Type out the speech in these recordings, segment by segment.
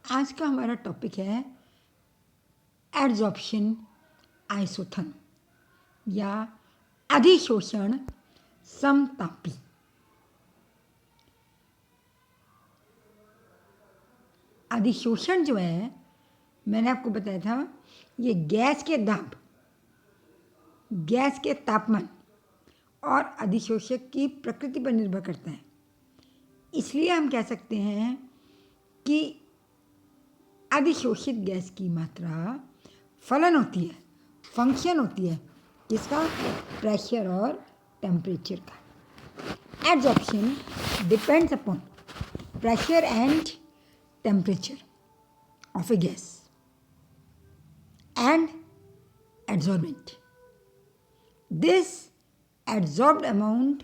आज का हमारा टॉपिक है एड्जॉर्प्शन आइसोथर्म या अधिशोषण समतापी। अधिशोषण जो है, मैंने आपको बताया था, ये गैस के दाब, गैस के तापमान और अधिशोषक की प्रकृति पर निर्भर करता है। इसलिए हम कह सकते हैं कि अधिशोषित गैस की मात्रा फलन होती है, फंक्शन होती है किसका? प्रेशर और टेम्परेचर का। Adsorption depends upon pressure and temperature of a gas and adsorbent. This adsorbed amount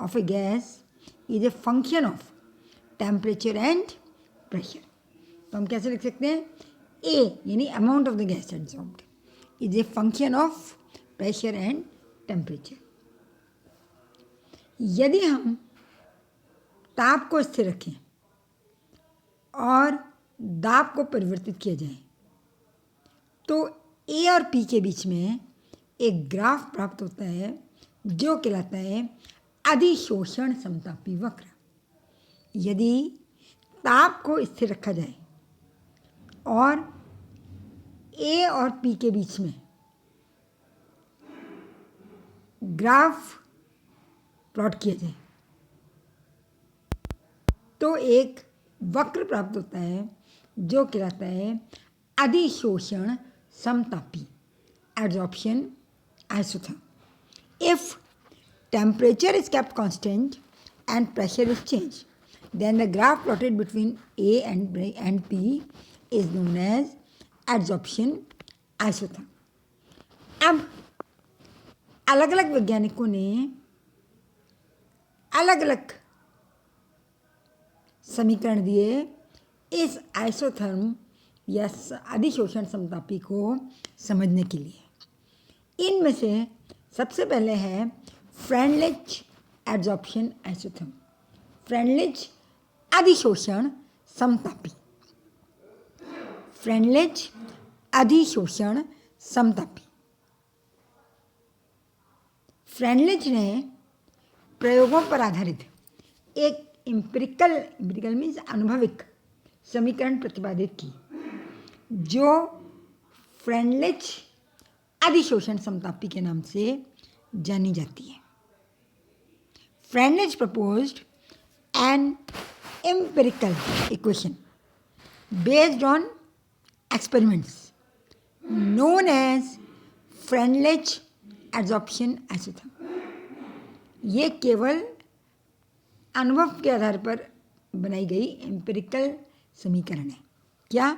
of a gas is a function of temperature and pressure. तो हम कैसे लिख सकते हैं? A यानी amount of the gas adsorbed is a function of pressure and temperature. यदि हम ताप को स्थिर रखें और दाब को परिवर्तित किया जाए तो ए और पी के बीच में एक ग्राफ प्राप्त होता है जो कहलाता है अधिशोषण समतापी वक्र। यदि ताप को स्थिर रखा जाए और ए और पी के बीच में ग्राफ प्लॉट किया जाए तो एक वक्र प्राप्त होता है जो कहलाता है अधिशोषण समतापी, adsorption isotherm. If temperature is kept constant and pressure is changed, then the graph plotted between A and P is known as adsorption isotherm. अब अलग अलग वैज्ञानिकों ने अलग अलग समीकरण दिए इस आइसोथर्म या अधिशोषण समतापी को समझने के लिए। इनमें से सबसे पहले है फ्रेंडलिच एड्जॉर्प्शन आइसोथर्म, फ्रेंडलिच अधिशोषण समतापी, फ्रेंडलिच अधिशोषण समतापी। फ्रेंडलिच ने प्रयोगों पर आधारित एक एम्पिरिकल मीन्स अनुभविक समीकरण प्रतिपादित की जो फ्रेंडलिच अधिशोषण समतापी के नाम से जानी जाती है। Freundlich proposed an empirical equation based on experiments known as Freundlich adsorption isotherm. ये केवल अनुभव के आधार पर बनाई गई एम्पिरिकल समीकरण है। क्या?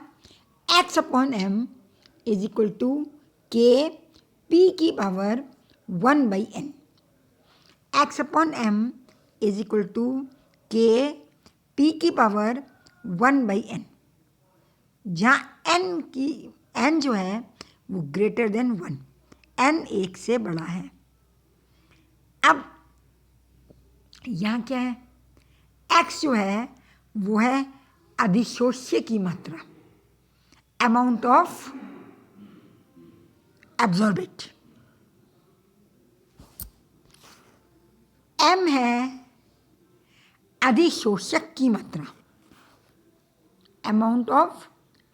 x upon M is equal to K P की power 1/n। x upon M is equal to K P की पावर 1/n, जहाँ n जो है वो ग्रेटर देन 1, n 1 से बड़ा है। अब यहाँ क्या है? x जो है वो है अधिशोष्य की मात्रा, अमाउंट ऑफ एब्जॉर्बेट। m है अधिशोषक की मात्रा, अमाउंट ऑफ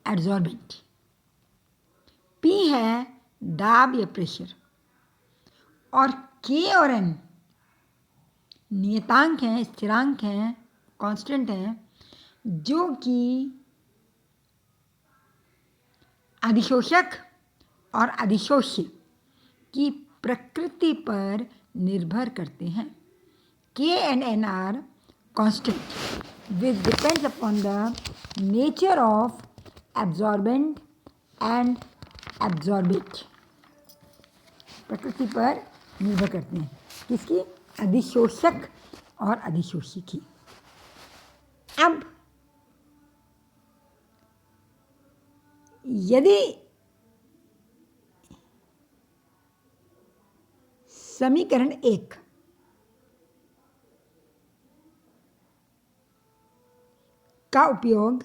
एब्जॉर्बेट। p है दाब या प्रेशर, और k और n नियतांक हैं, स्थिरांक हैं, कांस्टेंट हैं जो कि अधिशोषक और अधिशोष्य की प्रकृति पर निर्भर करते हैं। K and N are constant which depends upon the nature of absorbent and absorbate। प्रकृति पर निर्भर करते हैं किसकी? अधिशोषक और अधिशोषी की। अब यदि समीकरण 1 का उपयोग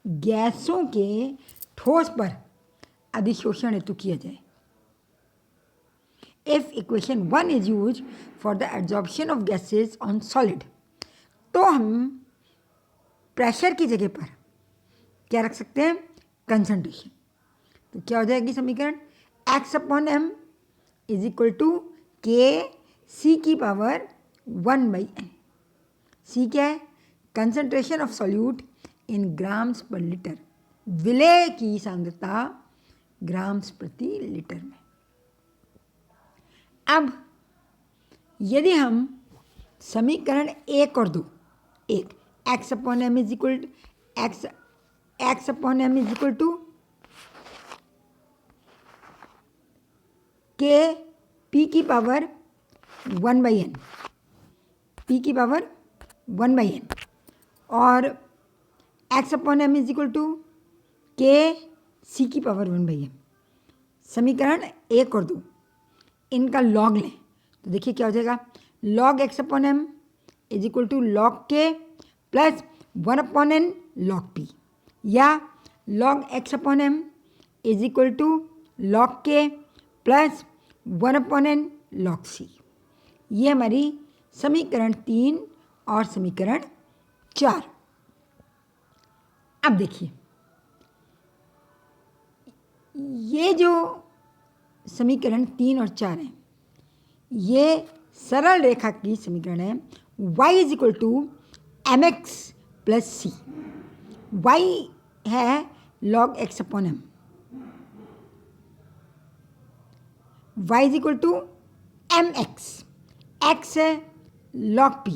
गैसों के ठोस पर अधिशोषण हेतु किया जाए। If equation 1 is use for the absorption of gases on solid, तो हम प्रेशर की जगह पर क्या रख सकते हैं? कंसंट्रेशन। तो क्या हो जाएगी समीकरण? x/m इज इक्वल टू के सी की पावर 1/n। सी क्या है? Concentration of solute in grams पर लीटर, विलेय की सांद्रता ग्राम्स प्रति लीटर में। अब यदि हम समीकरण 1 और 2, एक x/m is equal to K P की पावर 1/n, पी की पावर 1/n, और x/m इज इक्वल टू के सी की पावर 1/m। समीकरण 1 और 2 इनका लॉग लें तो देखिए क्या हो जाएगा? Log x/m is equal to log K plus 1/n log P, या log x/m is equal to log K plus 1/n log C. ये हमारी समीकरण 3 और समीकरण 4। अब देखिए ये जो समीकरण 3 और 4 हैं, ये सरल रेखा की समीकरण है। y is equal to mx plus C. y है log x/m, y is equal to mx, x है log p,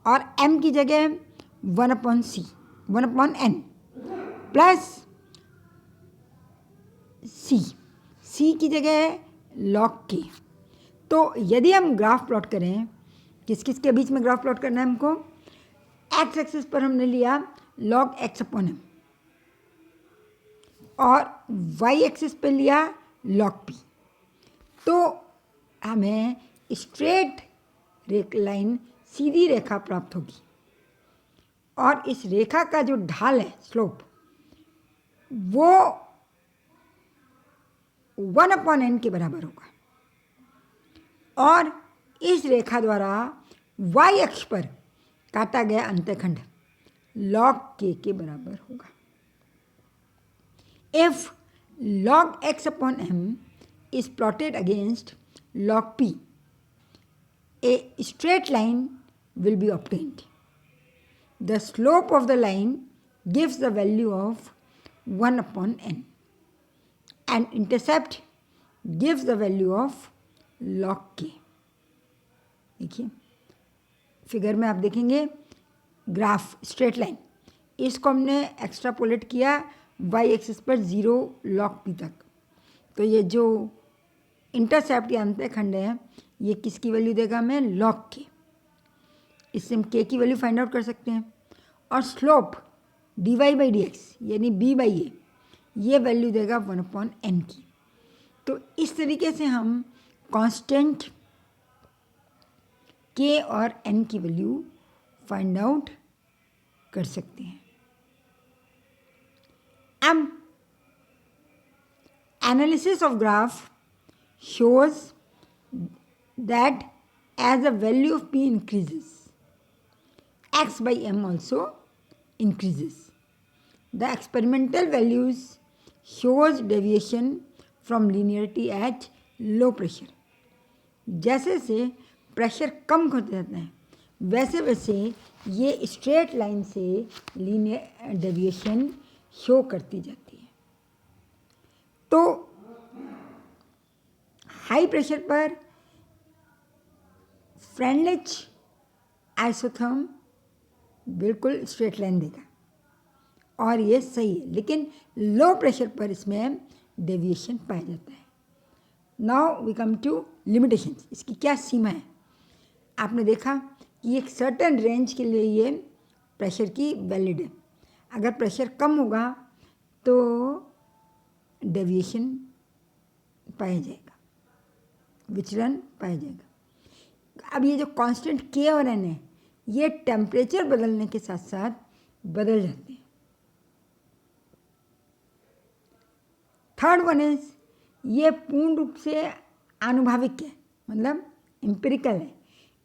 और m की जगह 1/c, 1/n plus c, c की जगह log k। तो यदि हम ग्राफ प्लॉट करें, किस किस के बीच में ग्राफ प्लॉट करना है हमको? x एक्सिस पर हमने लिया log x/m और y एक्सिस पर लिया log p। तो हमें स्ट्रेट लाइन, सीधी रेखा प्राप्त होगी, और इस रेखा का जो ढाल है, स्लोप, वो 1/n के बराबर होगा, और इस रेखा द्वारा y अक्ष पर काटा गया अंतःखंड log k के बराबर होगा। If log x/m is plotted against log p, a straight line will be obtained. The slope of the line gives the value of 1/n, and intercept gives the value of log k। देखिए figure में आप देखेंगे graph straight line, इसको हमने extrapolate किया y axis पर 0 log p तक। तो ये जो इंटरसेप्ट या अंतःखंड है, ये किसकी वैल्यू देगा हमें? log k। इससे हम k की वैल्यू फाइंड आउट कर सकते हैं, और स्लोप dy/dx यानी b/a, ये वैल्यू देगा 1/n की। तो इस तरीके से हम कांस्टेंट k और n की वैल्यू फाइंड आउट कर सकते हैं। अब analysis of graph shows that as the value of p increases, x/m also increases. The experimental values shows deviation from linearity at low pressure. जैसे से प्रेशर कम होते जाता है, वैसे वैसे ये स्ट्रेट लाइन से लीनियर डेविएशन शो करती जाती है। तो हाई प्रेशर पर फ्रेंडलिच आइसोथर्म बिल्कुल स्ट्रेट लाइन देगा, और ये सही है, लेकिन लो प्रेशर पर इसमें डेविएशन पाया जाता है। Now we come to limitations. इसकी क्या सीमा है? आपने देखा कि एक सर्टेन रेंज के लिए ये प्रेशर की वैलिड है। अगर प्रेशर कम होगा तो डेविएशन पाया जाएगा, विचलन पाया जाएगा। अब ये जो कांस्टेंट k और n है, ये टेम्परेचर बदलने के साथ साथ बदल जाते हैं। थर्ड वन इज, ये पूर्ण रूप से आनुभाविक है, मतलब एम्पिरिकल है,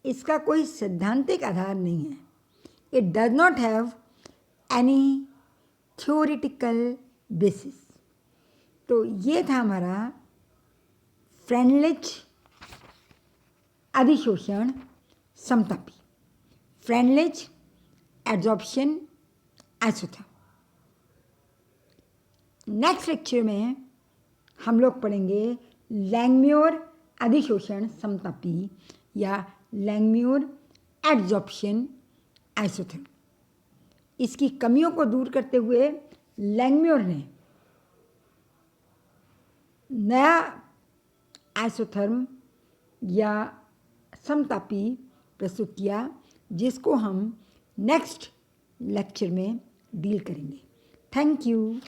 इसका कोई सैद्धांतिक आधार नहीं है. It does not have any theoretical basis. तो ये था हमारा फ्रेंडलिच अधिशोषण समतापी, Freundlich adsorption isotherm. Next lecture में हम लोग पढ़ेंगे लैंगम्योर अधिशोषण समतापी या लैंगम्योर एड्जॉर्प्शन आइसोथर्म. इसकी कमियों को दूर करते हुए लैंगम्योर ने नया आइसोथर्म या समतापी प्रस्तुत किया, जिसको हम नेक्स्ट लेक्चर में डील करेंगे. Thank you.